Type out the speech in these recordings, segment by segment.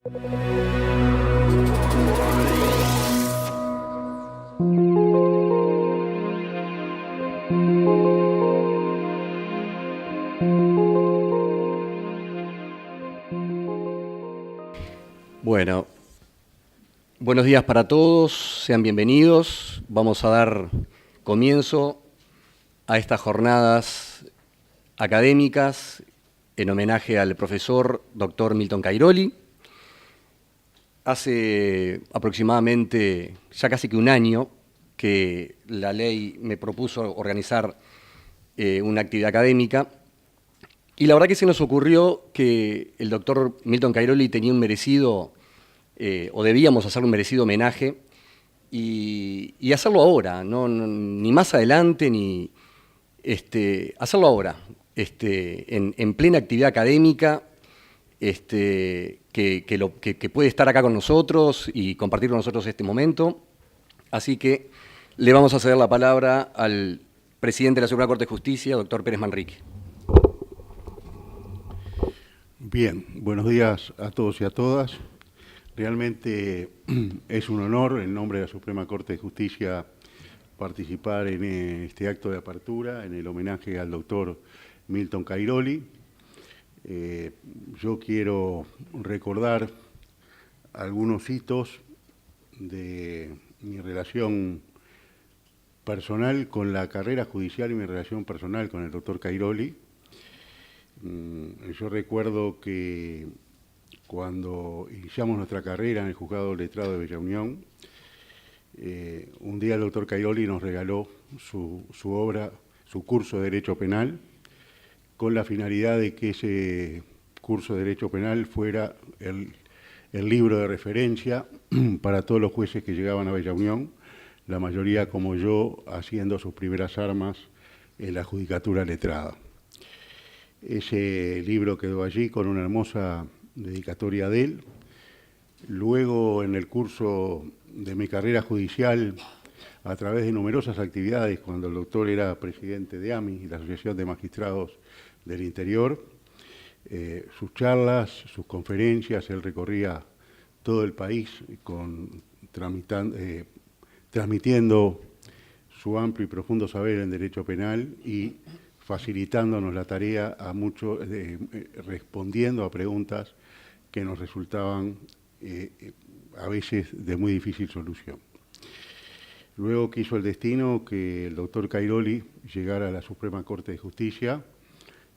Bueno, buenos días para todos, sean bienvenidos. Vamos a dar comienzo a estas jornadas académicas en homenaje al profesor Dr. Milton Cairoli. Hace aproximadamente ya casi que un año que la ley me propuso organizar una actividad académica y la verdad que se nos ocurrió que el doctor Milton Cairoli tenía un merecido, o debíamos hacerle un merecido homenaje y hacerlo ahora, ni más adelante, ni hacerlo ahora, en plena actividad académica, que puede estar acá con nosotros y compartir con nosotros este momento. Así que le vamos a ceder la palabra al presidente de la Suprema Corte de Justicia, doctor Pérez Manrique. Bien, buenos días a todos y a todas. Realmente es un honor, en nombre de la Suprema Corte de Justicia, participar en este acto de apertura, en el homenaje al doctor Milton Cairoli. Yo quiero recordar algunos hitos de mi relación personal con la carrera judicial y mi relación personal con el doctor Cairoli. Yo recuerdo que cuando iniciamos nuestra carrera en el Juzgado Letrado de Bella Unión, un día el doctor Cairoli nos regaló su obra, su curso de Derecho Penal, con la finalidad de que ese curso de Derecho Penal fuera el libro de referencia para todos los jueces que llegaban a Bella Unión, la mayoría como yo, haciendo sus primeras armas en la judicatura letrada. Ese libro quedó allí con una hermosa dedicatoria de él. Luego, en el curso de mi carrera judicial, a través de numerosas actividades, cuando el doctor era presidente de AMI, la Asociación de Magistrados del Interior, sus charlas, sus conferencias, él recorría todo el país transmitiendo su amplio y profundo saber en derecho penal y facilitándonos la tarea respondiendo a preguntas que nos resultaban a veces de muy difícil solución. Luego quiso el destino que el doctor Cairoli llegara a la Suprema Corte de Justicia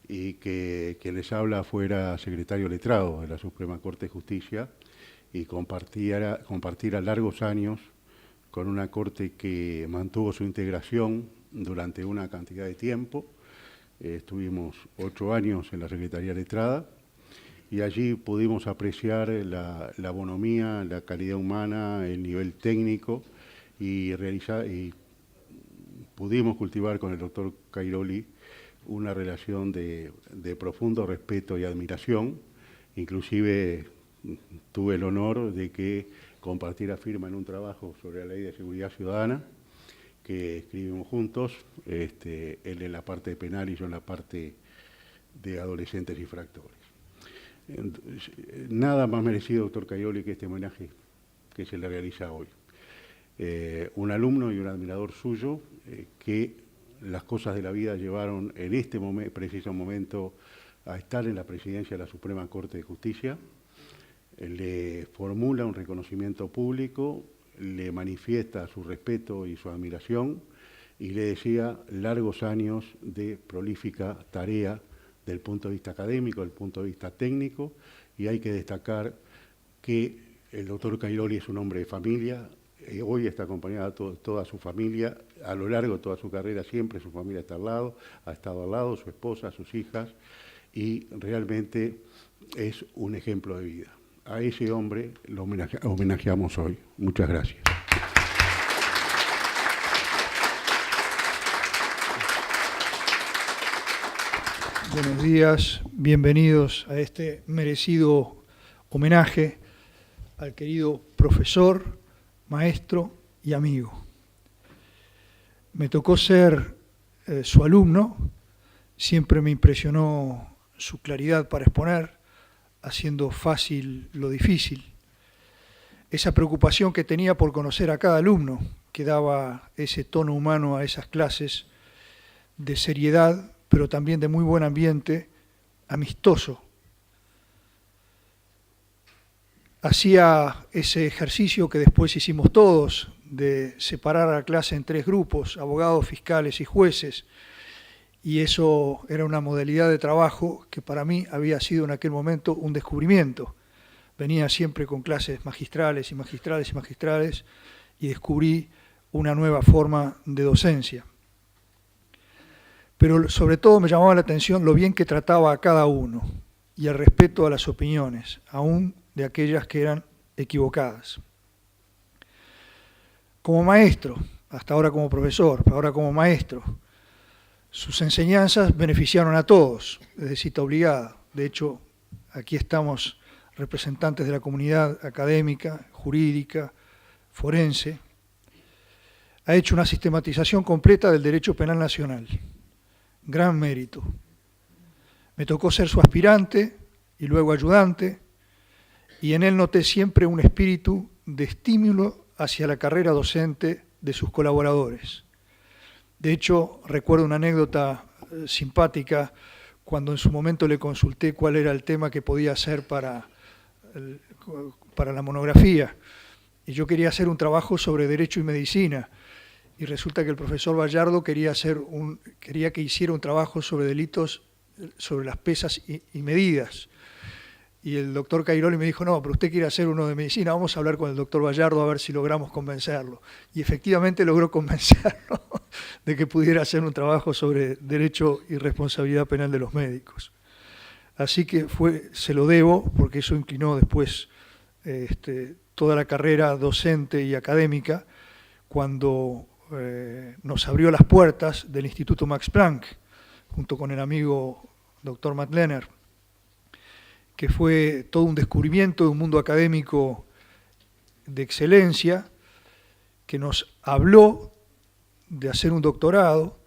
y que quien les habla fuera secretario letrado de la Suprema Corte de Justicia y compartiera largos años con una corte que mantuvo su integración durante una cantidad de tiempo. Estuvimos 8 años en la Secretaría Letrada y allí pudimos apreciar la bonomía, la calidad humana, el nivel técnico y pudimos cultivar con el doctor Cairoli una relación de profundo respeto y admiración. Inclusive tuve el honor de que compartiera firma en un trabajo sobre la Ley de Seguridad Ciudadana que escribimos juntos, él en la parte penal y yo en la parte de adolescentes infractores. Nada más merecido, doctor Cairoli, que este homenaje que se le realiza hoy. Un alumno y un admirador suyo que las cosas de la vida llevaron en este preciso momento a estar en la presidencia de la Suprema Corte de Justicia. Le formula un reconocimiento público, le manifiesta su respeto y su admiración y le desea largos años de prolífica tarea del punto de vista académico, del punto de vista técnico, y hay que destacar que el doctor Cairoli es un hombre de familia, hoy está acompañado de toda su familia, a lo largo de toda su carrera siempre su familia está al lado, ha estado al lado, su esposa, sus hijas, y realmente es un ejemplo de vida. A ese hombre lo homenajeamos hoy. Muchas gracias. Buenos días, bienvenidos a este merecido homenaje al querido profesor, maestro y amigo. Me tocó ser su alumno, siempre me impresionó su claridad para exponer, haciendo fácil lo difícil. Esa preocupación que tenía por conocer a cada alumno, que daba ese tono humano a esas clases, de seriedad, pero también de muy buen ambiente, amistoso. Hacía ese ejercicio que después hicimos todos, de separar a la clase en 3 grupos, abogados, fiscales y jueces, y eso era una modalidad de trabajo que para mí había sido en aquel momento un descubrimiento. Venía siempre con clases magistrales y magistrales y magistrales y descubrí una nueva forma de docencia. Pero sobre todo me llamaba la atención lo bien que trataba a cada uno y el respeto a las opiniones, aún de aquellas que eran equivocadas. Como maestro, hasta ahora como profesor, ahora como maestro, sus enseñanzas beneficiaron a todos, desde cita obligada. De hecho, aquí estamos representantes de la comunidad académica, jurídica, forense. Ha hecho una sistematización completa del derecho penal nacional. Gran mérito. Me tocó ser su aspirante y luego ayudante, y en él noté siempre un espíritu de estímulo hacia la carrera docente de sus colaboradores. De hecho, recuerdo una anécdota simpática cuando en su momento le consulté cuál era el tema que podía hacer para la monografía. Y yo quería hacer un trabajo sobre derecho y medicina. Y resulta que el profesor Vallardo quería que hiciera un trabajo sobre delitos, sobre las pesas y medidas. Y el doctor Cairoli me dijo, no, pero usted quiere hacer uno de medicina, vamos a hablar con el doctor Vallardo a ver si logramos convencerlo. Y efectivamente logró convencerlo de que pudiera hacer un trabajo sobre derecho y responsabilidad penal de los médicos. Así que se lo debo, porque eso inclinó después toda la carrera docente y académica, cuando nos abrió las puertas del Instituto Max Planck, junto con el amigo doctor Matt Lehner, que fue todo un descubrimiento de un mundo académico de excelencia, que nos habló de hacer un doctorado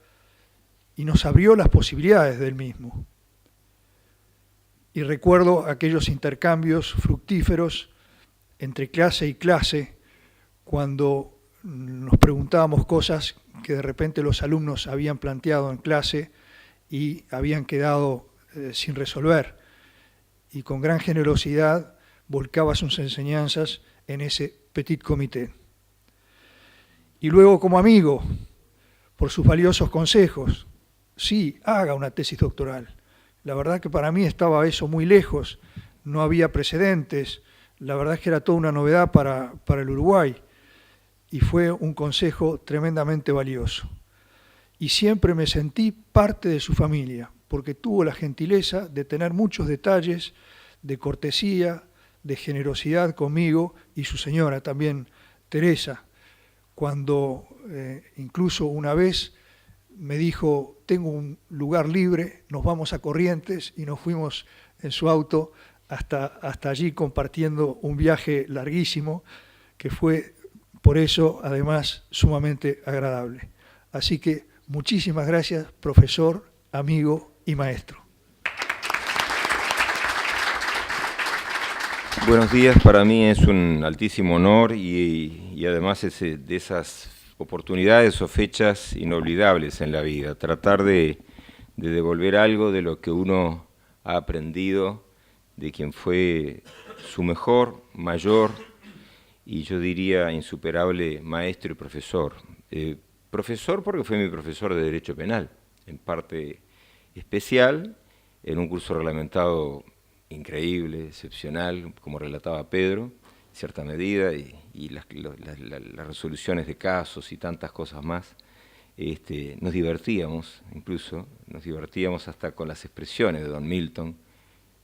y nos abrió las posibilidades del mismo. Y recuerdo aquellos intercambios fructíferos entre clase y clase, cuando nos preguntábamos cosas que de repente los alumnos habían planteado en clase y habían quedado sin resolver. Y con gran generosidad volcaba sus enseñanzas en ese petit comité. Y luego como amigo, por sus valiosos consejos, sí, haga una tesis doctoral. La verdad que para mí estaba eso muy lejos, no había precedentes, la verdad es que era toda una novedad para el Uruguay, y fue un consejo tremendamente valioso. Y siempre me sentí parte de su familia, porque tuvo la gentileza de tener muchos detalles de cortesía, de generosidad conmigo y su señora también, Teresa, cuando incluso una vez me dijo, tengo un lugar libre, nos vamos a Corrientes, y nos fuimos en su auto hasta allí compartiendo un viaje larguísimo, que fue por eso además sumamente agradable. Así que muchísimas gracias, profesor, amigo y maestro. Buenos días, para mí es un altísimo honor y además es de esas oportunidades o fechas inolvidables en la vida, tratar de devolver algo de lo que uno ha aprendido de quien fue su mejor, mayor y yo diría insuperable maestro y profesor. Profesor porque fue mi profesor de Derecho Penal, en parte especial, en un curso reglamentado increíble, excepcional, como relataba Pedro, en cierta medida, y las resoluciones de casos y tantas cosas más. Nos divertíamos, incluso, nos divertíamos hasta con las expresiones de don Milton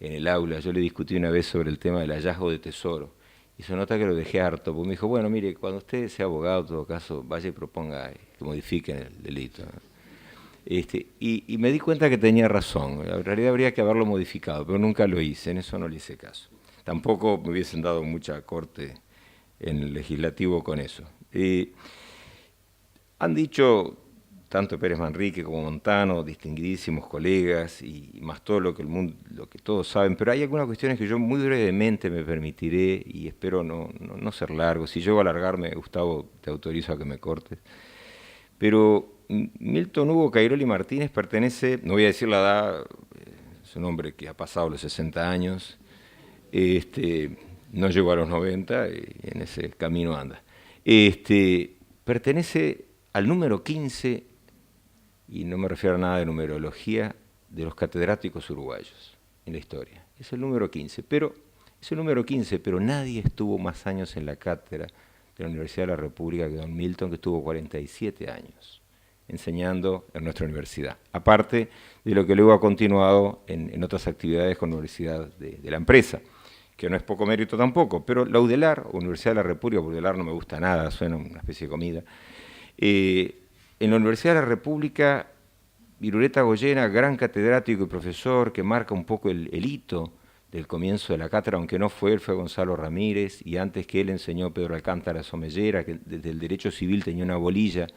en el aula. Yo le discutí una vez sobre el tema del hallazgo de tesoro, y se nota que lo dejé harto, porque me dijo, bueno, mire, cuando usted sea abogado, en todo caso, vaya y proponga que modifiquen el delito. Y me di cuenta que tenía razón, en realidad habría que haberlo modificado, pero nunca lo hice, en eso no le hice caso. Tampoco me hubiesen dado mucha corte en el legislativo con eso. Han dicho tanto Pérez Manrique como Montano, distinguidísimos colegas, y más todo lo que todos saben, pero hay algunas cuestiones que yo muy brevemente me permitiré, y espero no ser largo. Si llego a alargarme, Gustavo, te autorizo a que me cortes. Pero Milton Hugo Cairoli Martínez pertenece, no voy a decir la edad, es un hombre que ha pasado los 60 años, no llegó a los 90, y en ese camino anda. Pertenece al número 15, y no me refiero a nada de numerología, de los catedráticos uruguayos en la historia. Es el número 15, pero nadie estuvo más años en la cátedra de la Universidad de la República que don Milton, que estuvo 47 años enseñando en nuestra universidad, aparte de lo que luego ha continuado en otras actividades con la Universidad de la empresa, que no es poco mérito tampoco, pero la UDELAR, Universidad de la República, UDELAR no me gusta nada, suena una especie de comida. En la Universidad de la República, Irureta Goyena, gran catedrático y profesor, que marca un poco el hito del comienzo de la cátedra, aunque no fue él, fue Gonzalo Ramírez, y antes que él enseñó Pedro Alcántara Somellera, que desde el derecho civil tenía una bolilla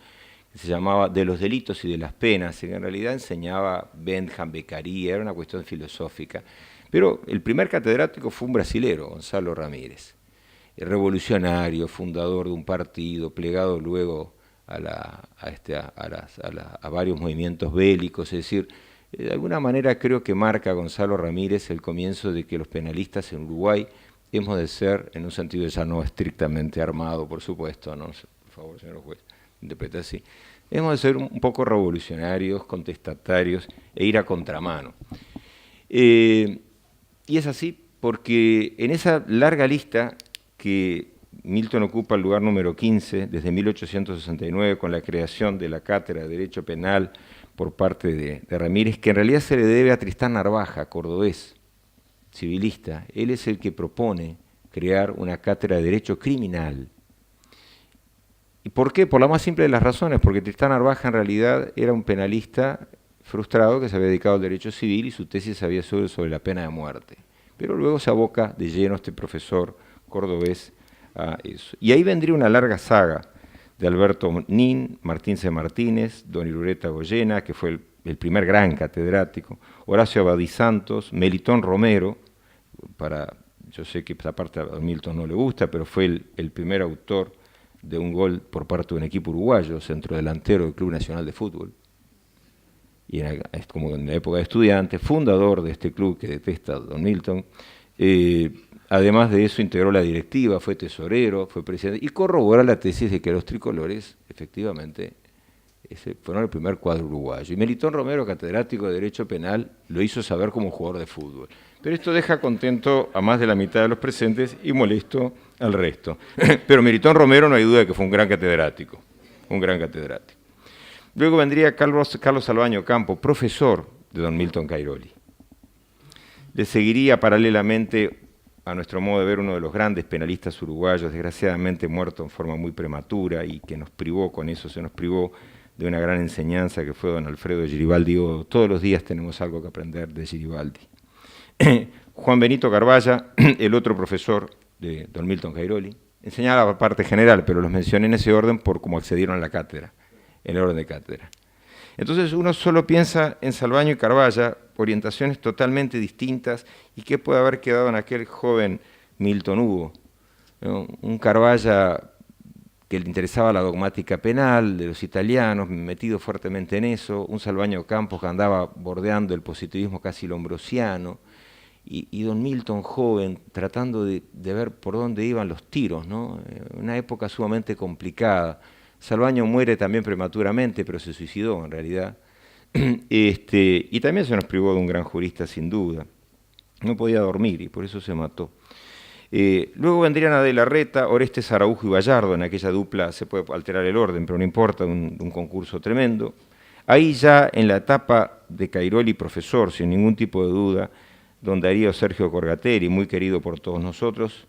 que se llamaba De los delitos y de las penas, y que en realidad enseñaba Bentham, Beccaria, era una cuestión filosófica. Pero el primer catedrático fue un brasilero, Gonzalo Ramírez, revolucionario, fundador de un partido, plegado luego a varios movimientos bélicos, es decir, de alguna manera creo que marca Gonzalo Ramírez el comienzo de que los penalistas en Uruguay hemos de ser, en un sentido ya no estrictamente armado, por supuesto, ¿no? Por favor, señor juez, interprete así, hemos de ser un poco revolucionarios, contestatarios e ir a contramano. Y es así porque en esa larga lista que Milton ocupa el lugar número 15 desde 1869 con la creación de la Cátedra de Derecho Penal por parte de Ramírez, que en realidad se le debe a Tristán Narvaja, cordobés, civilista. Él es el que propone crear una cátedra de Derecho Criminal. ¿Y por qué? Por la más simple de las razones, porque Tristán Narvaja en realidad era un penalista frustrado que se había dedicado al derecho civil y su tesis había sido sobre la pena de muerte. Pero luego se aboca de lleno este profesor cordobés a eso. Y ahí vendría una larga saga de Alberto Nin, Martín C. Martínez, don Irureta Goyena, que fue el primer gran catedrático, Horacio Abadí Santos, Melitón Romero, yo sé que esa parte a don Milton no le gusta, pero fue el primer autor de un gol por parte de un equipo uruguayo, centrodelantero del Club Nacional de Fútbol, y como en la época de estudiante, fundador de este club que detesta a don Milton. Además de eso, integró la directiva, fue tesorero, fue presidente, y corrobora la tesis de que los tricolores, efectivamente, fueron el primer cuadro uruguayo. Y Melitón Romero, catedrático de Derecho Penal, lo hizo saber como jugador de fútbol. Pero esto deja contento a más de la mitad de los presentes y molesto al resto. Pero Melitón Romero no hay duda de que fue un gran catedrático, un gran catedrático. Luego vendría Carlos Albaño Campo, profesor de don Milton Cairoli. Le seguiría paralelamente, a nuestro modo de ver, uno de los grandes penalistas uruguayos, desgraciadamente muerto en forma muy prematura y que nos privó, con eso se nos privó de una gran enseñanza, que fue don Alfredo Giribaldi. Todos los días tenemos algo que aprender de Giribaldi. Juan Benito Carballa, el otro profesor de don Milton Cairoli, enseñaba la parte general, pero los mencioné en ese orden por cómo accedieron a la cátedra, en el orden de cátedra. Entonces uno solo piensa en Salvaño y Carballa, orientaciones totalmente distintas, y qué puede haber quedado en aquel joven Milton Hugo, ¿no? Un Carballa que le interesaba la dogmática penal de los italianos, metido fuertemente en eso, un Salvaño Campos que andaba bordeando el positivismo casi lombrosiano, y don Milton joven tratando de ver por dónde iban los tiros, ¿no? Una época sumamente complicada. Salvaño muere también prematuramente, pero se suicidó en realidad. Y también se nos privó de un gran jurista, sin duda. No podía dormir y por eso se mató. Luego vendrían Adela Larreta, Orestes Araujo y Bayardo. En aquella dupla se puede alterar el orden, pero no importa, un concurso tremendo. Ahí ya en la etapa de Cairoli profesor, sin ningún tipo de duda, don Darío Sergio Corgateri, muy querido por todos nosotros,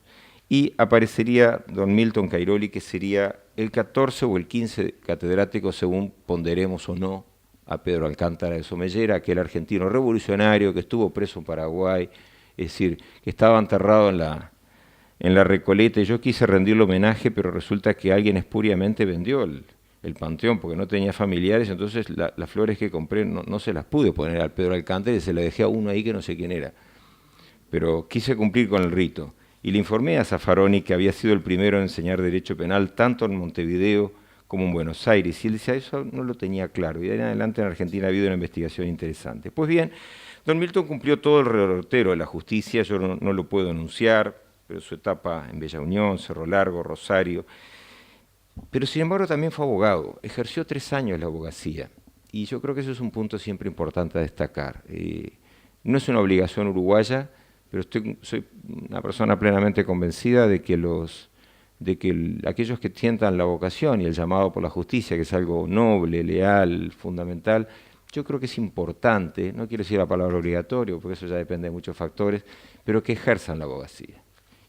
y aparecería don Milton Cairoli, que sería el 14 o el 15 catedrático, según ponderemos o no, a Pedro Alcántara de Somellera, aquel argentino revolucionario que estuvo preso en Paraguay, es decir, que estaba enterrado en la Recoleta, y yo quise rendirle homenaje, pero resulta que alguien espuriamente vendió el panteón porque no tenía familiares, entonces las flores que compré no se las pude poner al Pedro Alcántara y se las dejé a uno ahí que no sé quién era. Pero quise cumplir con el rito. Y le informé a Zaffaroni que había sido el primero en enseñar Derecho Penal tanto en Montevideo como en Buenos Aires. Y él decía, eso no lo tenía claro. Y de ahí en adelante en Argentina ha habido una investigación interesante. Pues bien, don Milton cumplió todo el derrotero de la justicia, yo no lo puedo enunciar, pero su etapa en Bella Unión, Cerro Largo, Rosario. Pero sin embargo también fue abogado, ejerció 3 años la abogacía. Y yo creo que eso es un punto siempre importante a destacar. No es una obligación uruguaya, pero soy una persona plenamente convencida de que aquellos que tientan la vocación y el llamado por la justicia, que es algo noble, leal, fundamental, yo creo que es importante, no quiero decir la palabra obligatorio, porque eso ya depende de muchos factores, pero que ejerzan la abogacía.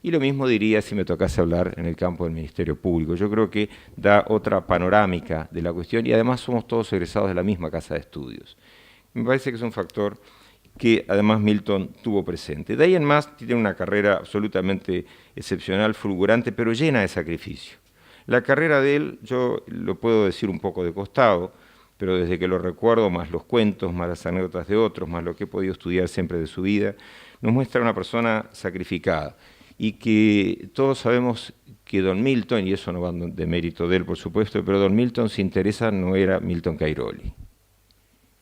Y lo mismo diría si me tocase hablar en el campo del Ministerio Público. Yo creo que da otra panorámica de la cuestión y además somos todos egresados de la misma casa de estudios. Me parece que es un factor que además Milton tuvo presente. De ahí en más tiene una carrera absolutamente excepcional, fulgurante, pero llena de sacrificio. La carrera de él, yo lo puedo decir un poco de costado, pero desde que lo recuerdo, más los cuentos, más las anécdotas de otros, más lo que he podido estudiar siempre de su vida, nos muestra una persona sacrificada y que todos sabemos que don Milton, y eso no va de mérito de él por supuesto, pero don Milton sin Teresa no era Milton Cairoli.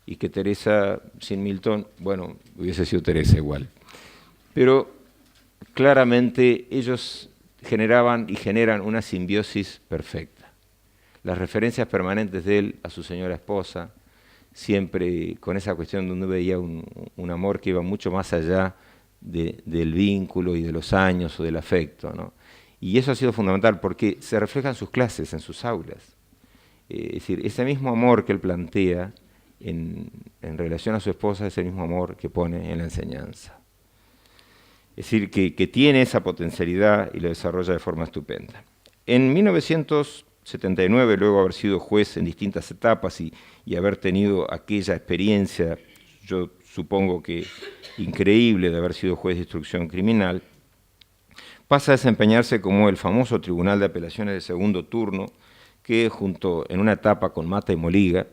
Y que Teresa sin Milton, bueno, hubiese sido Teresa igual. Pero claramente ellos generaban y generan una simbiosis perfecta. Las referencias permanentes de él a su señora esposa, siempre con esa cuestión donde veía un amor que iba mucho más allá del vínculo y de los años o del afecto, ¿no? Y eso ha sido fundamental porque se refleja en sus clases, en sus aulas. Es decir, ese mismo amor que él plantea en relación a su esposa es el mismo amor que pone en la enseñanza. Es decir, que tiene esa potencialidad y lo desarrolla de forma estupenda. En 1979, luego de haber sido juez en distintas etapas y haber tenido aquella experiencia, yo supongo que increíble, de haber sido juez de instrucción criminal, pasa a desempeñarse como el famoso Tribunal de Apelaciones de Segundo Turno, que junto en una etapa con Mata y Moliga,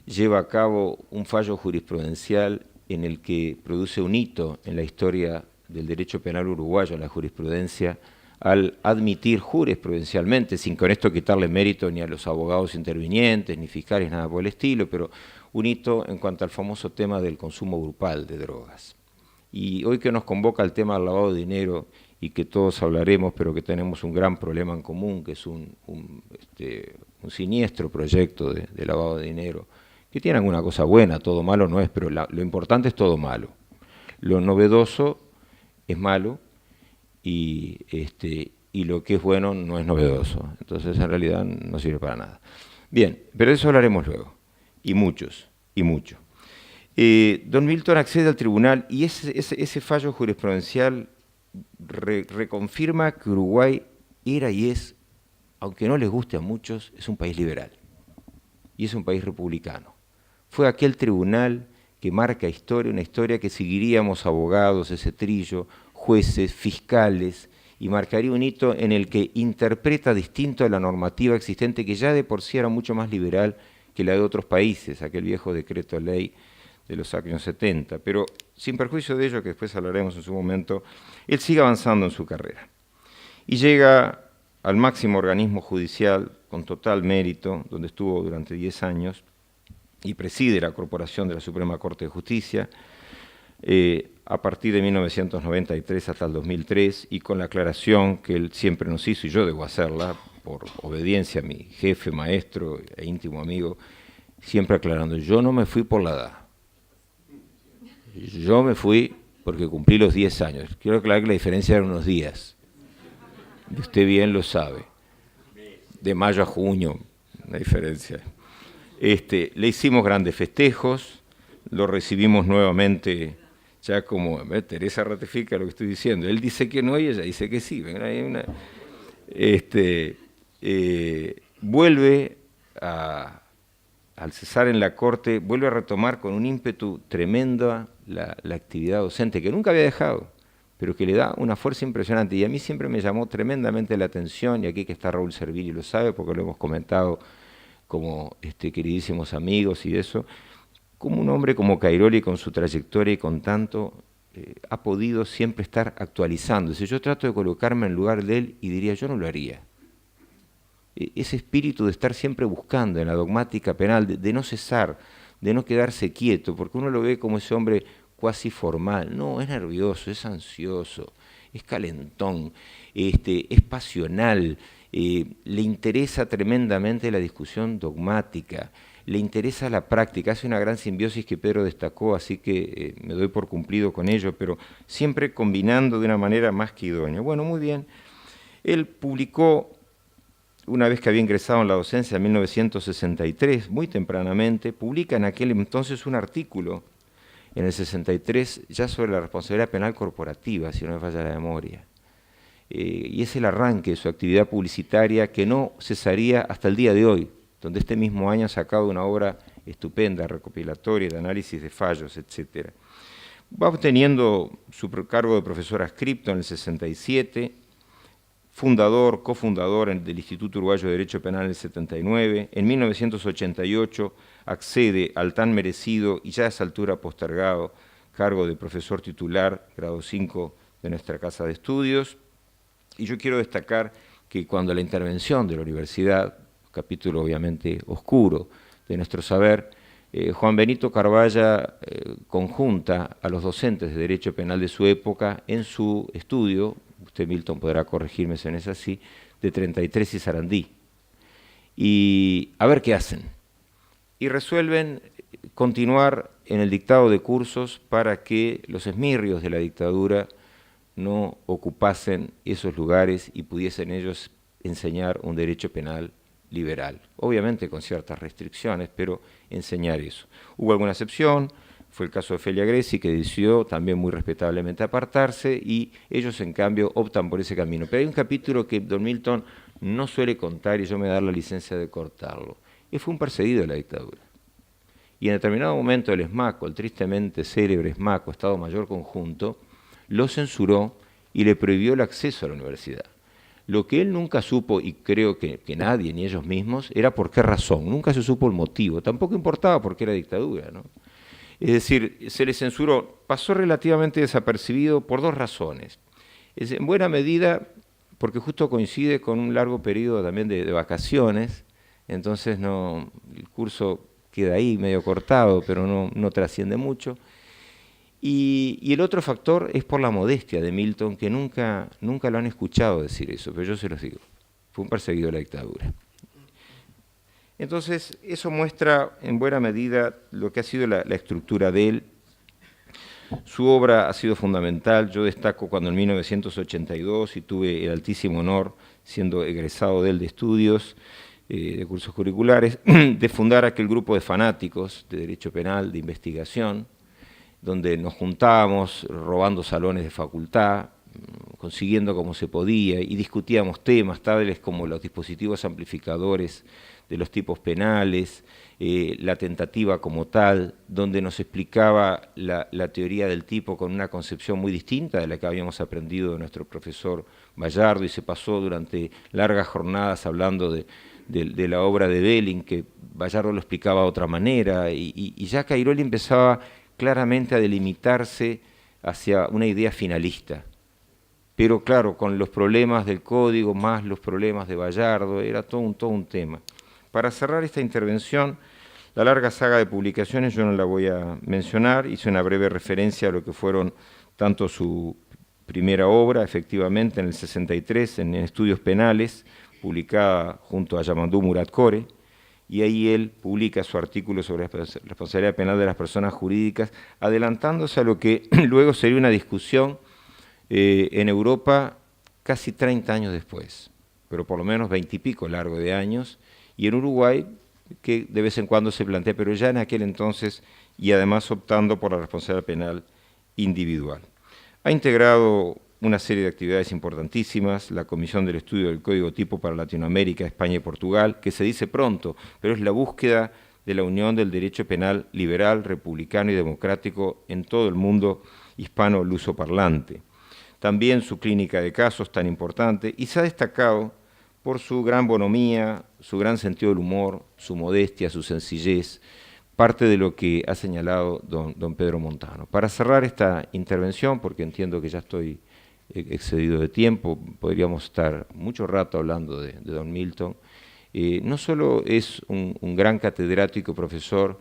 lleva a cabo un fallo jurisprudencial en el que produce un hito en la historia del derecho penal uruguayo, en la jurisprudencia, al admitir jurisprudencialmente, sin con esto quitarle mérito ni a los abogados intervinientes, ni fiscales, nada por el estilo, pero un hito en cuanto al famoso tema del consumo grupal de drogas. Y hoy que nos convoca el tema del lavado de dinero y que todos hablaremos, pero que tenemos un gran problema en común, que es un siniestro proyecto de lavado de dinero, que tiene alguna cosa buena, todo malo no es, pero lo importante es todo malo. Lo novedoso es malo y lo que es bueno no es novedoso. Entonces en realidad no sirve para nada. Bien, pero de eso hablaremos luego, y muchos, y mucho. Don Milton accede al tribunal y ese fallo jurisprudencial reconfirma que Uruguay era y es, aunque no les guste a muchos, es un país liberal y es un país republicano. Fue aquel tribunal que marca historia, una historia que seguiríamos abogados, ese trillo, jueces, fiscales, y marcaría un hito en el que interpreta distinto a la normativa existente, que ya de por sí era mucho más liberal que la de otros países, aquel viejo decreto ley de los años 70. Pero sin perjuicio de ello, que después hablaremos en su momento, él sigue avanzando en su carrera. Y llega al máximo organismo judicial con total mérito, donde estuvo durante 10 años, y preside la Corporación de la Suprema Corte de Justicia, a partir de 1993 hasta el 2003, y con la aclaración que él siempre nos hizo, y yo debo hacerla, por obediencia a mi jefe, maestro e íntimo amigo, siempre aclarando, yo no me fui por la edad. Yo me fui porque cumplí los 10 años. Quiero aclarar que la diferencia eran unos días. Y usted bien lo sabe. De mayo a junio, la diferencia. Le hicimos grandes festejos, lo recibimos nuevamente ya como, Teresa ratifica lo que estoy diciendo, él dice que no y ella dice que sí. Vuelve al cesar en la corte, vuelve a retomar con un ímpetu tremendo la actividad docente, que nunca había dejado, pero que le da una fuerza impresionante. Y a mí siempre me llamó tremendamente la atención, y aquí que está Raúl Servili lo sabe, porque lo hemos comentado como queridísimos amigos y eso, como un hombre como Cairoli, con su trayectoria y con tanto, ha podido siempre estar actualizándose. Yo trato de colocarme en lugar de él y diría, yo no lo haría. Ese espíritu de estar siempre buscando en la dogmática penal, de no cesar, de no quedarse quieto, porque uno lo ve como ese hombre cuasi formal. No, es nervioso, es ansioso, es calentón, es pasional, le interesa tremendamente la discusión dogmática, le interesa la práctica, hace una gran simbiosis que Pedro destacó, así que me doy por cumplido con ello, pero siempre combinando de una manera más que idónea. Bueno, muy bien. Él publicó, una vez que había ingresado en la docencia en 1963, muy tempranamente, publica en aquel entonces un artículo, en el 63, ya sobre la responsabilidad penal corporativa, si no me falla la memoria. Y es el arranque de su actividad publicitaria que no cesaría hasta el día de hoy, donde este mismo año ha sacado una obra estupenda, recopilatoria, de análisis de fallos, etc. Va obteniendo su cargo de profesor adscripto en el 67, fundador, cofundador del Instituto Uruguayo de Derecho Penal en el 79, en 1988 accede al tan merecido y ya a esa altura postergado cargo de profesor titular, grado 5 de nuestra casa de estudios. Y yo quiero destacar que cuando la intervención de la universidad, capítulo obviamente oscuro de nuestro saber, Juan Benito Carballa conjunta a los docentes de Derecho Penal de su época en su estudio, usted Milton podrá corregirme si no es así, de 33 y Sarandí. Y a ver qué hacen. Y resuelven continuar en el dictado de cursos para que los esmirrios de la dictadura no ocupasen esos lugares y pudiesen ellos enseñar un derecho penal liberal. Obviamente con ciertas restricciones, pero enseñar eso. Hubo alguna excepción, fue el caso de Ofelia Greci, que decidió también muy respetablemente apartarse, y ellos en cambio optan por ese camino. Pero hay un capítulo que don Milton no suele contar y yo me voy a dar la licencia de cortarlo. Él fue un perseguido de la dictadura. Y en determinado momento el ESMACO, el tristemente célebre ESMACO, Estado Mayor Conjunto, lo censuró y le prohibió el acceso a la universidad. Lo que él nunca supo, y creo que nadie, ni ellos mismos, era por qué razón. Nunca se supo el motivo. Tampoco importaba por qué era dictadura, ¿no? Es decir, se le censuró. Pasó relativamente desapercibido por dos razones. En buena medida, porque justo coincide con un largo periodo también de vacaciones, entonces no, el curso queda ahí medio cortado, pero no trasciende mucho. Y el otro factor es por la modestia de Milton, que nunca lo han escuchado decir eso, pero yo se los digo, fue un perseguido de la dictadura. Entonces, eso muestra en buena medida lo que ha sido la estructura de él. Su obra ha sido fundamental. Yo destaco cuando en 1982, y tuve el altísimo honor, siendo egresado de él de estudios, de cursos curriculares, de fundar aquel grupo de fanáticos de derecho penal, de investigación, donde nos juntábamos robando salones de facultad, consiguiendo como se podía, y discutíamos temas tales como los dispositivos amplificadores de los tipos penales, la tentativa como tal, donde nos explicaba la teoría del tipo con una concepción muy distinta de la que habíamos aprendido de nuestro profesor Bayardo, y se pasó durante largas jornadas hablando de la obra de Belling, que Bayardo lo explicaba de otra manera, y ya Cairoli empezaba claramente a delimitarse hacia una idea finalista. Pero claro, con los problemas del código más los problemas de Bayardo, era todo un tema. Para cerrar esta intervención, la larga saga de publicaciones yo no la voy a mencionar, hice una breve referencia a lo que fueron tanto su primera obra, efectivamente, en el 63, en Estudios Penales, publicada junto a Yamandú Murat-Kore, y ahí él publica su artículo sobre la responsabilidad penal de las personas jurídicas, adelantándose a lo que luego sería una discusión en Europa casi 30 años después, pero por lo menos 20 y pico largo de años, y en Uruguay, que de vez en cuando se plantea, pero ya en aquel entonces, y además optando por la responsabilidad penal individual. Ha integrado una serie de actividades importantísimas, la Comisión del Estudio del Código Tipo para Latinoamérica, España y Portugal, que se dice pronto, pero es la búsqueda de la unión del derecho penal liberal, republicano y democrático en todo el mundo hispano lusoparlante. También su clínica de casos tan importante, y se ha destacado por su gran bonomía, su gran sentido del humor, su modestia, su sencillez, parte de lo que ha señalado don Pedro Montano. Para cerrar esta intervención, porque entiendo que ya estoy excedido de tiempo, podríamos estar mucho rato hablando de don Milton, no solo es un gran catedrático, profesor,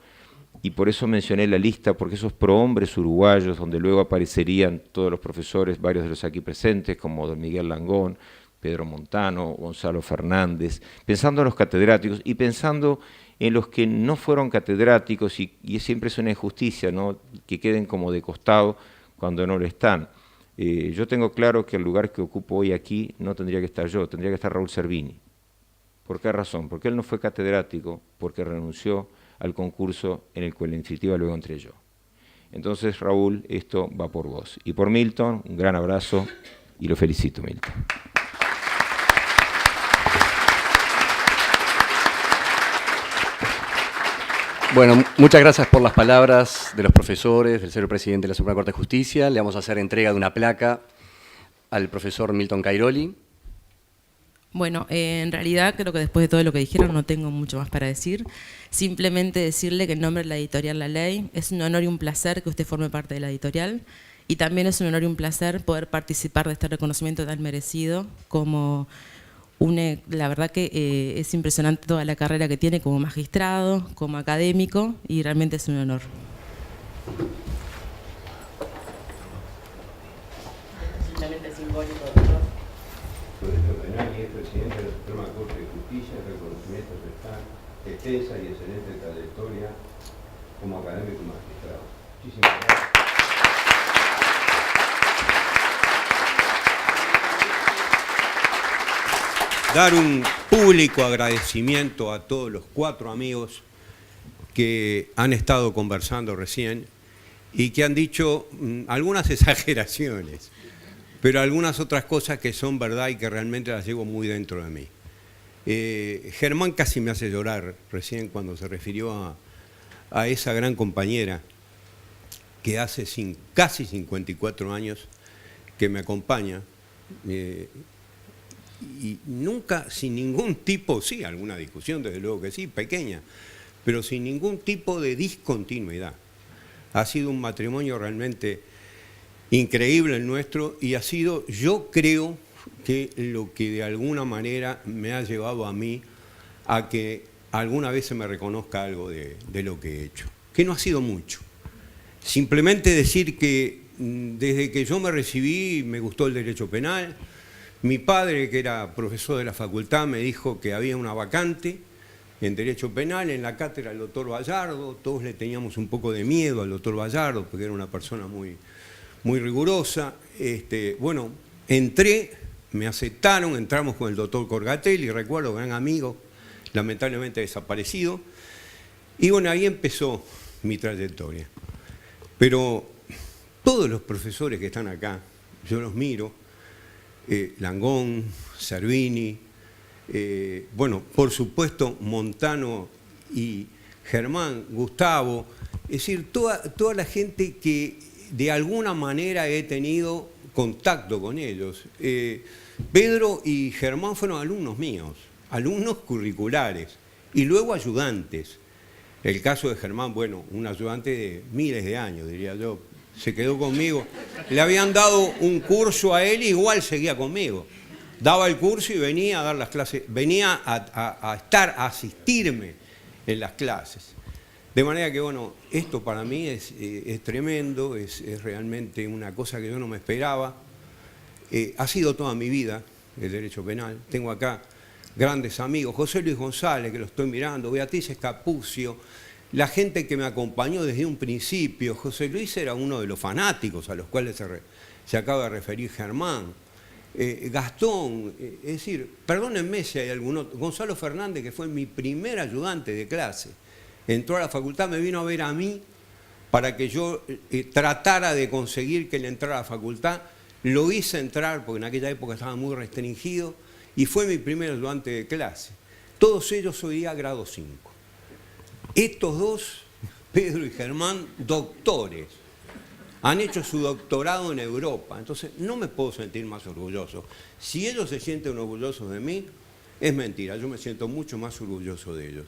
y por eso mencioné la lista, porque esos prohombres uruguayos, donde luego aparecerían todos los profesores, varios de los aquí presentes, como don Miguel Langón, Pedro Montano, Gonzalo Fernández, pensando en los catedráticos y pensando en los que no fueron catedráticos, y siempre es una injusticia, ¿no?, que queden como de costado cuando no lo están. Yo tengo claro que el lugar que ocupo hoy aquí no tendría que estar yo, tendría que estar Raúl Servini. ¿Por qué razón? Porque él no fue catedrático, porque renunció al concurso en el cual en definitiva luego entré yo. Entonces, Raúl, esto va por vos. Y por Milton, un gran abrazo y lo felicito, Milton. Bueno, muchas gracias por las palabras de los profesores, del señor presidente de la Suprema Corte de Justicia. Le vamos a hacer entrega de una placa al profesor Milton Cairoli. Bueno, en realidad creo que después de todo lo que dijeron no tengo mucho más para decir. Simplemente decirle que en nombre de la editorial La Ley es un honor y un placer que usted forme parte de la editorial, y también es un honor y un placer poder participar de este reconocimiento tan merecido como la verdad que es impresionante toda la carrera que tiene como magistrado, como académico, y realmente es un honor. Simplemente simbólico. Por este penal y es presidente de la Suprema Corte de Justicia, el reconocimiento de esta extensa y excelente trayectoria como académico y magistrado. Muchísimas gracias. Dar un público agradecimiento a todos los 4 amigos que han estado conversando recién y que han dicho algunas exageraciones, pero algunas otras cosas que son verdad y que realmente las llevo muy dentro de mí. Germán casi me hace llorar recién cuando se refirió a esa gran compañera que hace casi 54 años que me acompaña, y nunca sin ningún tipo, sí, alguna discusión desde luego que sí, pequeña, pero sin ningún tipo de discontinuidad. Ha sido un matrimonio realmente increíble el nuestro, y ha sido, yo creo, que lo que de alguna manera me ha llevado a mí a que alguna vez se me reconozca algo de lo que he hecho, que no ha sido mucho. Simplemente decir que desde que yo me recibí me gustó el derecho penal. Mi padre, que era profesor de la facultad, me dijo que había una vacante en Derecho Penal en la cátedra del doctor Vallardo. Todos le teníamos un poco de miedo al doctor Vallardo, porque era una persona muy rigurosa. Bueno, entré, me aceptaron, entramos con el doctor Corgatelli, recuerdo, gran amigo, lamentablemente desaparecido. Y bueno, ahí empezó mi trayectoria. Pero todos los profesores que están acá, yo los miro, Langón, Servini, bueno, por supuesto Montano y Germán, Gustavo, es decir, toda la gente que de alguna manera he tenido contacto con ellos. Pedro y Germán fueron alumnos míos, alumnos curriculares y luego ayudantes. El caso de Germán, bueno, un ayudante de miles de años, diría yo, se quedó conmigo. Le habían dado un curso a él y igual seguía conmigo. Daba el curso y venía a dar las clases, venía a asistirme en las clases. De manera que, bueno, esto para mí es tremendo, es realmente una cosa que yo no me esperaba. Ha sido toda mi vida el derecho penal. Tengo acá grandes amigos, José Luis González, que lo estoy mirando, Beatriz Escapucio, la gente que me acompañó desde un principio. José Luis era uno de los fanáticos a los cuales se acaba de referir Germán. Gastón, es decir, perdónenme si hay alguno, Gonzalo Fernández, que fue mi primer ayudante de clase, entró a la facultad, me vino a ver a mí para que yo tratara de conseguir que él entrara a la facultad. Lo hice entrar porque en aquella época estaba muy restringido y fue mi primer ayudante de clase. Todos ellos hoy día grado 5. Estos dos, Pedro y Germán, doctores, han hecho su doctorado en Europa. Entonces no me puedo sentir más orgulloso. Si ellos se sienten orgullosos de mí, es mentira, yo me siento mucho más orgulloso de ellos.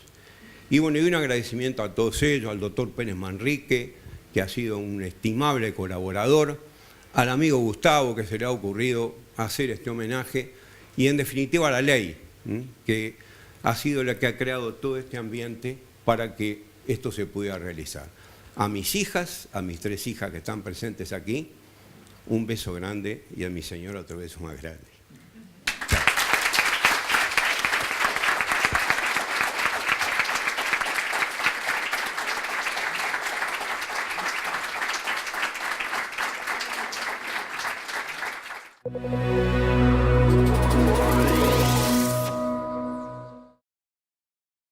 Y bueno, y un agradecimiento a todos ellos, al doctor Pérez Manrique, que ha sido un estimable colaborador, al amigo Gustavo, que se le ha ocurrido hacer este homenaje, y en definitiva a la ley, que ha sido la que ha creado todo este ambiente para que esto se pudiera realizar. A mis hijas, a mis 3 hijas que están presentes aquí, un beso grande, y a mi señora otro beso más grande. Chao.